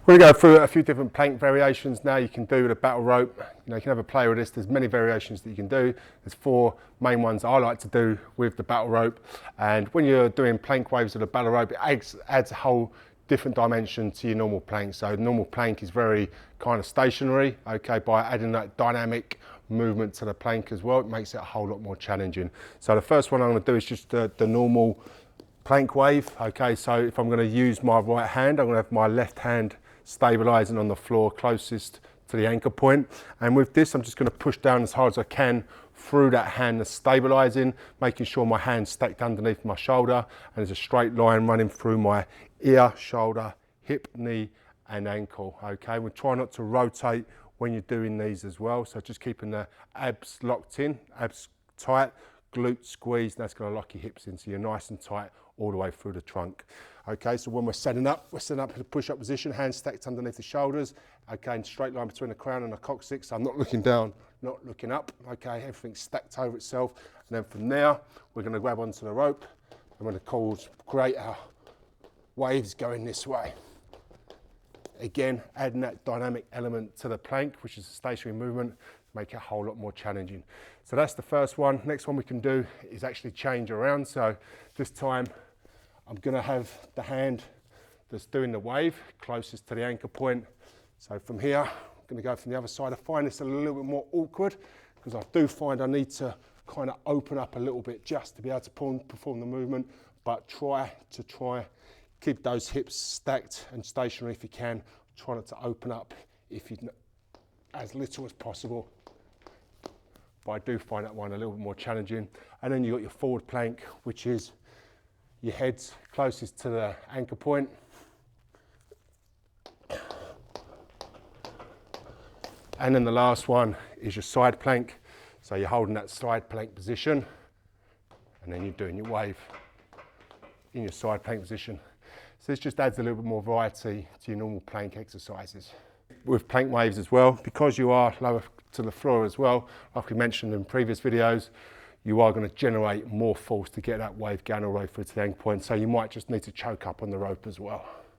We're going to go through a few different plank variations now you can do with a battle rope. You can have a play with this. There's many variations that you can do. There's 4 main ones I like to do with the battle rope. And when you're doing plank waves with a battle rope, it adds a whole different dimension to your normal plank. So normal plank is very kind of stationary, okay, by adding that dynamic movement to the plank as well, it makes it a whole lot more challenging. So the first one I'm going to do is just the normal plank wave, okay. So if I'm going to use my right hand, I'm going to have my left hand stabilizing on the floor closest to the anchor point, and with this I'm just going to push down as hard as I can through that hand that's stabilizing, making sure my hand's stacked underneath my shoulder and there's a straight line running through my ear, shoulder, hip, knee and ankle, okay. We'll try not to rotate when you're doing these as well, so just keeping the abs locked in, abs tight, glute squeeze, and that's going to lock your hips in so you're nice and tight all the way through the trunk. Okay, so when we're setting up in a push-up position, hands stacked underneath the shoulders, okay, and straight line between the crown and the coccyx. So I'm not looking down, not looking up, okay, everything's stacked over itself. And then from there, we're going to grab onto the rope. I'm going to create our waves going this way. Again, adding that dynamic element to the plank, which is a stationary movement, make it a whole lot more challenging. So that's the first one. Next one we can do is actually change around. So this time I'm going to have the hand that's doing the wave closest to the anchor point. So from here, I'm going to go from the other side. I find this a little bit more awkward because I do find I need to kind of open up a little bit just to be able to perform the movement, but try keep those hips stacked and stationary if you can. Try not to open up as little as possible. But I do find that one a little bit more challenging. And then you've got your forward plank, which is your head's closest to the anchor point. And then the last one is your side plank. So you're holding that side plank position and then you're doing your wave in your side plank position. So this just adds a little bit more variety to your normal plank exercises. With plank waves as well, because you are lower to the floor as well, like we mentioned in previous videos, you are going to generate more force to get that wave going all the way through to the anchor point. So you might just need to choke up on the rope as well.